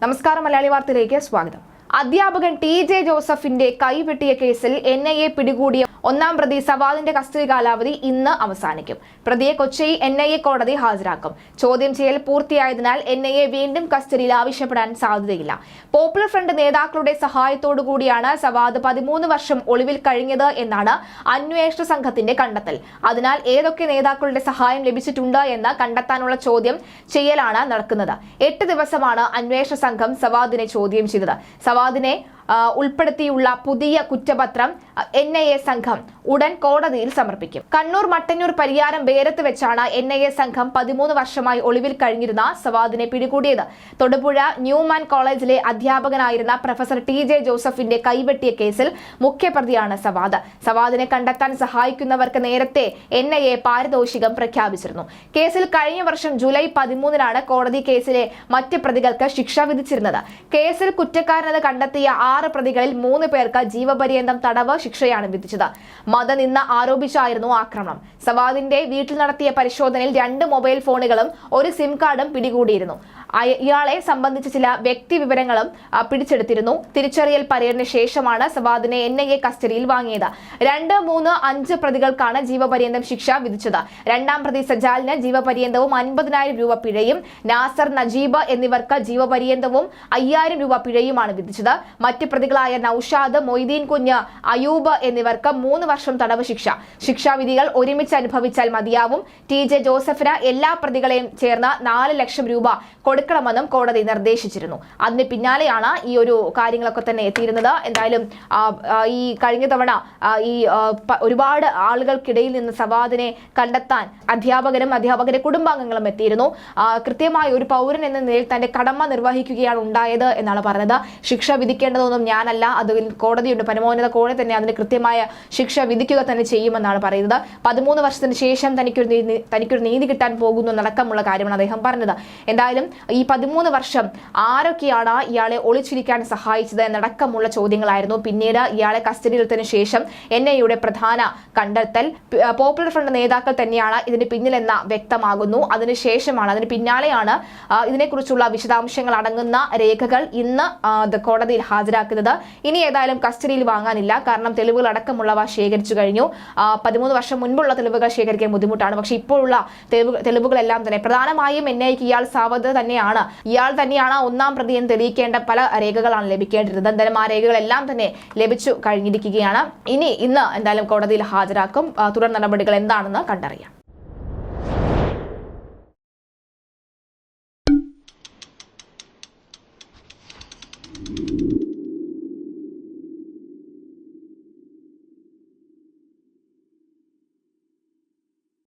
നമസ്കാരം, മലയാളി വാർത്തയിലേക്ക് സ്വാഗതം. അധ്യാപകൻ TJ ജോസഫിന്റെ കൈവെട്ടിയ കേസിൽ NIA പിടികൂടിയ ഒന്നാം പ്രതി സവാദിന്റെ കസ്റ്റഡി കാലാവധി ഇന്ന് അവസാനിക്കും. പ്രതിയെ കൊച്ചി NIA കോടതി ഹാജരാക്കും. ചോദ്യം ചെയ്യൽ പൂർത്തിയായതിനാൽ NIA വീണ്ടും കസ്റ്റഡിയിൽ ആവശ്യപ്പെടാൻ സാധ്യതയില്ല. പോപ്പുലർ ഫ്രണ്ട് നേതാക്കളുടെ സഹായത്തോടുകൂടിയാണ് സവാദ് 13 വർഷം ഒളിവിൽ കഴിഞ്ഞത് എന്നാണ് അന്വേഷണ സംഘത്തിന്റെ കണ്ടെത്തൽ. അതിനാൽ ഏതൊക്കെ നേതാക്കളുടെ സഹായം ലഭിച്ചിട്ടുണ്ട് എന്ന് കണ്ടെത്താനുള്ള ചോദ്യം ചെയ്യലാണ് നടക്കുന്നത്. 8 ദിവസമാണ് അന്വേഷണ സംഘം സവാദിനെ ചോദ്യം ചെയ്തത്. സവാദിനെ ഉൾപ്പെടുത്തിയുള്ള പുതിയ കുറ്റപത്രം NIA സംഘം ഉടൻ കോടതിയിൽ സമർപ്പിക്കും. കണ്ണൂർ മട്ടന്നൂർ പരിയാരം വേരത്ത് വെച്ചാണ് NIA സംഘം 13 വർഷമായി ഒളിവിൽ കഴിഞ്ഞിരുന്ന സവാദിനെ പിടികൂടിയത്. തൊടുപുഴ ന്യൂമാൻ കോളേജിലെ അധ്യാപകനായിരുന്ന പ്രൊഫസർ TJ ജോസഫിന്റെ കൈവെട്ടിയ കേസിൽ മുഖ്യപ്രതിയാണ് സവാദ്. സവാദിനെ കണ്ടെത്താൻ സഹായിക്കുന്നവർക്ക് നേരത്തെ NIA പാരിതോഷികം പ്രഖ്യാപിച്ചിരുന്നു. കേസിൽ കഴിഞ്ഞ വർഷം ജൂലൈ 13-നാണ് കോടതി കേസിലെ മറ്റ് പ്രതികൾക്ക് ശിക്ഷ വിധിച്ചിരുന്നത്. കേസിൽ കുറ്റക്കാരനെന്ന് കണ്ടെത്തിയ 6 പ്രതികളിൽ 3 പേർക്ക് ജീവപര്യന്തം തടവ് ശിക്ഷയാണ് വിധിച്ചത്. മതനിന്ദ ആരോപിച്ചായിരുന്നു ആക്രമണം. സവാദിന്റെ വീട്ടിൽ നടത്തിയ പരിശോധനയിൽ 2 മൊബൈൽ ഫോണുകളും 1 സിം കാർഡും പിടികൂടിയിരുന്നു. ഇയാളെ സംബന്ധിച്ച ചില വ്യക്തി വിവരങ്ങളും പിടിച്ചെടുത്തിരുന്നു. തിരിച്ചറിയൽ പരേഡിന് ശേഷമാണ് സവാദിനെ NIA കസ്റ്റഡിയിൽ വാങ്ങിയത്. 2, 3, 5 പ്രതികൾക്കാണ് ജീവപര്യന്തം ശിക്ഷ വിധിച്ചത്. രണ്ടാം പ്രതി സജാലിന് ജീവപര്യന്തവും 50,000 രൂപ പിഴയും, നാസർ, നജീബ് എന്നിവർക്ക് ജീവപര്യന്തവും 5,000 രൂപ പിഴയുമാണ് വിധിച്ചത്. മറ്റ് പ്രതികളായ നൌഷാദ്, മൊയ്തീൻ കുഞ്ഞ്, അയൂബ് എന്നിവർക്ക് 3 വർഷം തടവ് ശിക്ഷ. ശിക്ഷാവിധികൾ ഒരുമിച്ച് അനുഭവിച്ചാൽ മതിയാവും. TJ ജോസഫിന് എല്ലാ പ്രതികളെയും ചേർന്ന് 4 ലക്ഷം രൂപ കൊടുക്കണമെന്നും കോടതി നിർദ്ദേശിച്ചിരുന്നു. അതിന് പിന്നാലെയാണ് ഈ ഒരു കാര്യങ്ങളൊക്കെ തന്നെ എത്തിയിരുന്നത്. എന്തായാലും ഈ കഴിഞ്ഞ തവണ ഒരുപാട് ആളുകൾക്കിടയിൽ നിന്ന് സവാദിനെ കണ്ടെത്താൻ അധ്യാപകരുടെ കുടുംബാംഗങ്ങളും എത്തിയിരുന്നു. കൃത്യമായ ഒരു പൗരൻ എന്ന നിലയിൽ തന്റെ കടമ നിർവഹിക്കുകയാണ് ഉണ്ടായത് എന്നാണ് പറഞ്ഞത്. ശിക്ഷ വിധിക്കേണ്ടതൊന്നും ഞാനല്ല, അത് കോടതിയുണ്ട്, പരമോന്നത കോടതി തന്നെ അതിന് കൃത്യമായ ശിക്ഷ വിധിക്കുക തന്നെ ചെയ്യുമെന്നാണ് പറയുന്നത്. 13 വർഷത്തിന് ശേഷം തനിക്കൊരു നീതി കിട്ടാൻ പോകുന്നു എന്നടക്കമുള്ള കാര്യമാണ് അദ്ദേഹം പറഞ്ഞത്. എന്തായാലും ഈ 13 വർഷം ആരൊക്കെയാണ് ഇയാളെ ഒളിച്ചിരിക്കാൻ സഹായിച്ചത് എന്നടക്കമുള്ള ചോദ്യങ്ങളായിരുന്നു. പിന്നീട് ഇയാളെ കസ്റ്റഡിയിലെടുത്തതിനു ശേഷം NIAയുടെ പ്രധാന കണ്ടെത്തൽ പോപ്പുലർ ഫ്രണ്ട് നേതാക്കൾ തന്നെയാണ് ഇതിന് പിന്നിലെന്ന വ്യക്തമാകുന്നു. അതിന് പിന്നാലെയാണ് ഇതിനെക്കുറിച്ചുള്ള വിശദാംശങ്ങൾ അടങ്ങുന്ന രേഖകൾ ഇന്ന് കോടതിയിൽ ഹാജരാക്കുന്നത്. ഇനി ഏതായാലും കസ്റ്റഡിയിൽ വാങ്ങാനില്ല, കാരണം തെളിവുകൾ അടക്കമുള്ളവ ശേഖരിച്ചു കഴിഞ്ഞു. 13 വർഷം മുൻപുള്ള തെളിവുകൾ ശേഖരിക്കാൻ ബുദ്ധിമുട്ടാണ്. പക്ഷെ ഇപ്പോഴുള്ള തെളിവുകളെല്ലാം തന്നെ പ്രധാനമായും NIAക്ക് ഇയാൾ തന്നെയാണ് ഒന്നാം പ്രതി എന്ന് തെളിയിക്കേണ്ട പല രേഖകളാണ് ലഭിക്കേണ്ടിരുന്നത്. എന്തായാലും ആ രേഖകളെല്ലാം തന്നെ ലഭിച്ചു കഴിഞ്ഞിരിക്കുകയാണ്. ഇന്ന് എന്തായാലും കോടതിയിൽ ഹാജരാക്കും. തുടർ നടപടികൾ എന്താണെന്ന് കണ്ടറിയാം.